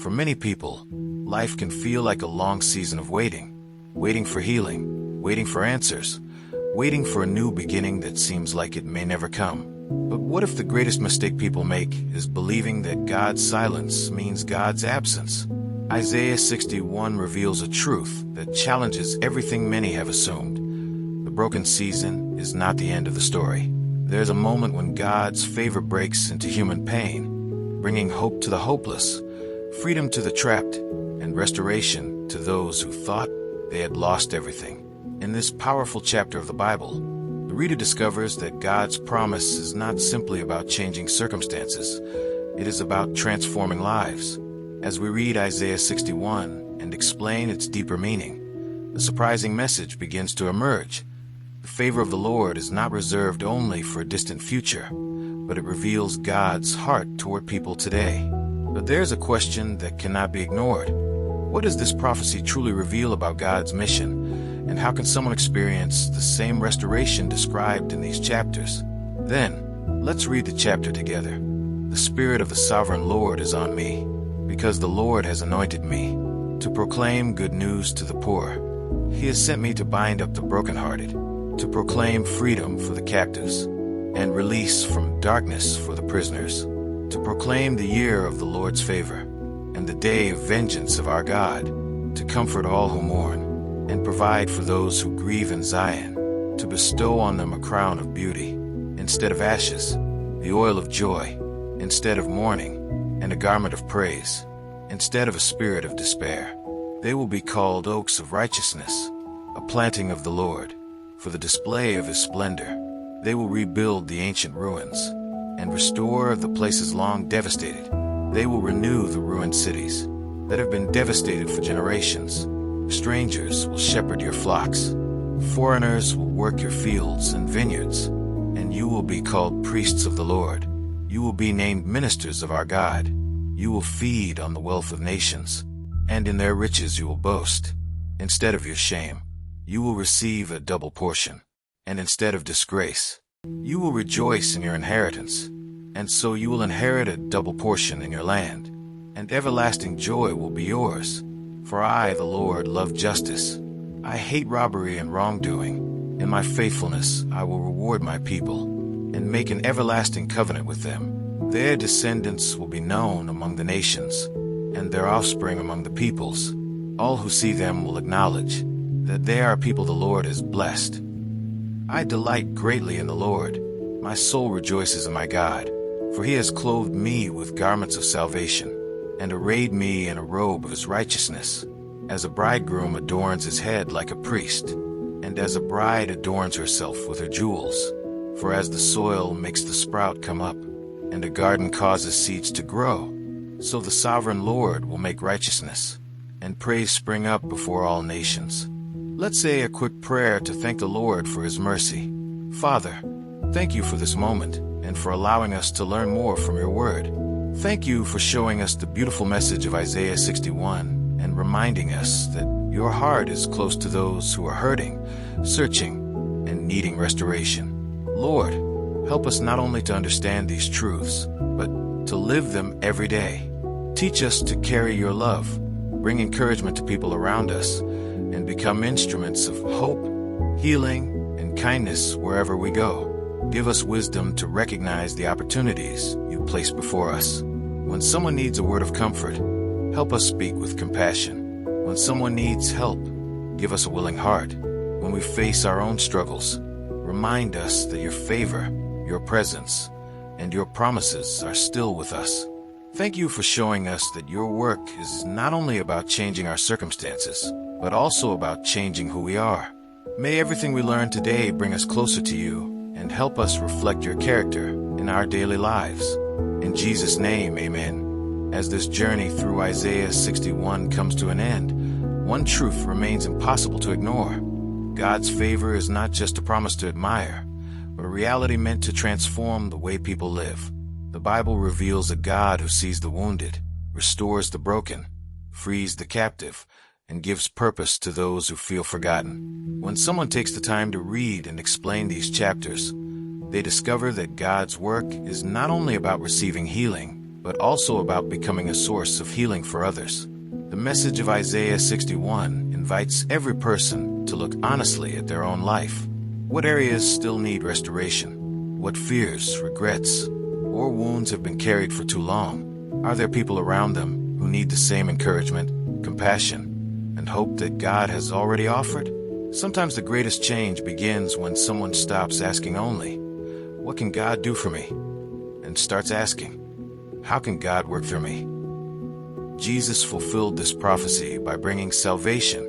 For many people, life can feel like a long season of waiting. Waiting for healing, waiting for answers, waiting for a new beginning that seems like it may never come. But what if the greatest mistake people make is believing that God's silence means God's absence? Isaiah 61 reveals a truth that challenges everything many have assumed. The broken season is not the end of the story. There's a moment when God's favor breaks into human pain, bringing hope to the hopeless, freedom to the trapped, and restoration to those who thought they had lost everything. In this powerful chapter of the Bible, the reader discovers that God's promise is not simply about changing circumstances. It is about transforming lives. As we read Isaiah 61 and explain its deeper meaning, a surprising message begins to emerge. The favor of the Lord is not reserved only for a distant future, but it reveals God's heart toward people today. But there's a question that cannot be ignored. What does this prophecy truly reveal about God's mission, and how can someone experience the same restoration described in these chapters? Then, let's read the chapter together. The Spirit of the Sovereign Lord is on me, because the Lord has anointed me to proclaim good news to the poor. He has sent me to bind up the brokenhearted, to proclaim freedom for the captives, and release from darkness for the prisoners, to proclaim the year of the Lord's favor, and the day of vengeance of our God, to comfort all who mourn, and provide for those who grieve in Zion, to bestow on them a crown of beauty, instead of ashes, the oil of joy, instead of mourning, and a garment of praise, instead of a spirit of despair. They will be called oaks of righteousness, a planting of the Lord, for the display of his splendor. They will rebuild the ancient ruins, and restore the places long devastated. They will renew the ruined cities that have been devastated for generations. Strangers will shepherd your flocks. Foreigners will work your fields and vineyards, and you will be called priests of the Lord. You will be named ministers of our God. You will feed on the wealth of nations, and in their riches you will boast. Instead of your shame, you will receive a double portion, and instead of disgrace, you will rejoice in your inheritance, and so you will inherit a double portion in your land, and everlasting joy will be yours. For I, the Lord, love justice. I hate robbery and wrongdoing. In my faithfulness I will reward my people, and make an everlasting covenant with them. Their descendants will be known among the nations, and their offspring among the peoples. All who see them will acknowledge that they are a people the Lord has blessed. I delight greatly in the Lord. My soul rejoices in my God, for he has clothed me with garments of salvation, and arrayed me in a robe of his righteousness. As a bridegroom adorns his head like a priest, and as a bride adorns herself with her jewels. For as the soil makes the sprout come up, and a garden causes seeds to grow, so the sovereign Lord will make righteousness and praise spring up before all nations. Let's say a quick prayer to thank the Lord for his mercy. Father, thank you for this moment and for allowing us to learn more from your word. Thank you for showing us the beautiful message of Isaiah 61 and reminding us that your heart is close to those who are hurting, searching, and needing restoration. Lord, help us not only to understand these truths, but to live them every day. Teach us to carry your love, bring encouragement to people around us, and become instruments of hope, healing, and kindness wherever we go. Give us wisdom to recognize the opportunities you place before us. When someone needs a word of comfort, help us speak with compassion. When someone needs help, give us a willing heart. When we face our own struggles, remind us that your favor, your presence, and your promises are still with us. Thank you for showing us that your work is not only about changing our circumstances, but also about changing who we are. May everything we learn today bring us closer to you and help us reflect your character in our daily lives. In Jesus' name, amen. As this journey through Isaiah 61 comes to an end, one truth remains impossible to ignore. God's favor is not just a promise to admire, but a reality meant to transform the way people live. The Bible reveals a God who sees the wounded, restores the broken, frees the captive, and gives purpose to those who feel forgotten. When someone takes the time to read and explain these chapters, they discover that God's work is not only about receiving healing, but also about becoming a source of healing for others. The message of Isaiah 61 invites every person to look honestly at their own life. What areas still need restoration? What fears, regrets, or wounds have been carried for too long? Are there people around them who need the same encouragement, compassion, and hope that God has already offered? Sometimes the greatest change begins when someone stops asking only, "What can God do for me?" and starts asking, "How can God work through me?" Jesus fulfilled this prophecy by bringing salvation,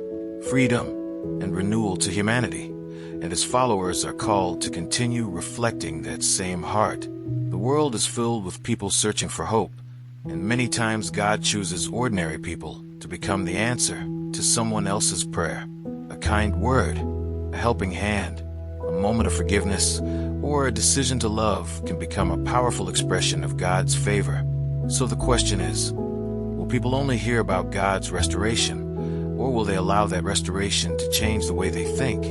freedom, and renewal to humanity, and his followers are called to continue reflecting that same heart. The world is filled with people searching for hope, and many times God chooses ordinary people to become the answer to someone else's prayer. A kind word, a helping hand, a moment of forgiveness, or a decision to love can become a powerful expression of God's favor. So the question is, will people only hear about God's restoration, or will they allow that restoration to change the way they think,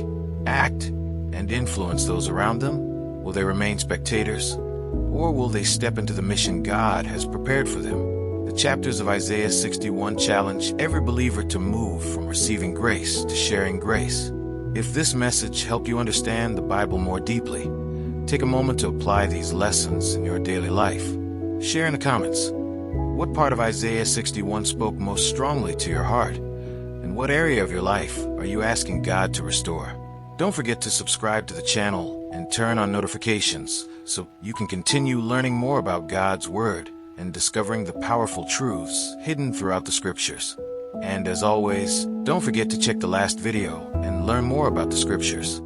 act, and influence those around them? Will they remain spectators, or will they step into the mission God has prepared for them? The chapters of Isaiah 61 challenge every believer to move from receiving grace to sharing grace. If this message helped you understand the Bible more deeply, take a moment to apply these lessons in your daily life. Share in the comments. What part of Isaiah 61 spoke most strongly to your heart? And what area of your life are you asking God to restore? Don't forget to subscribe to the channel and turn on notifications so you can continue learning more about God's Word and discovering the powerful truths hidden throughout the Scriptures. And as always, don't forget to check the last video and learn more about the Scriptures.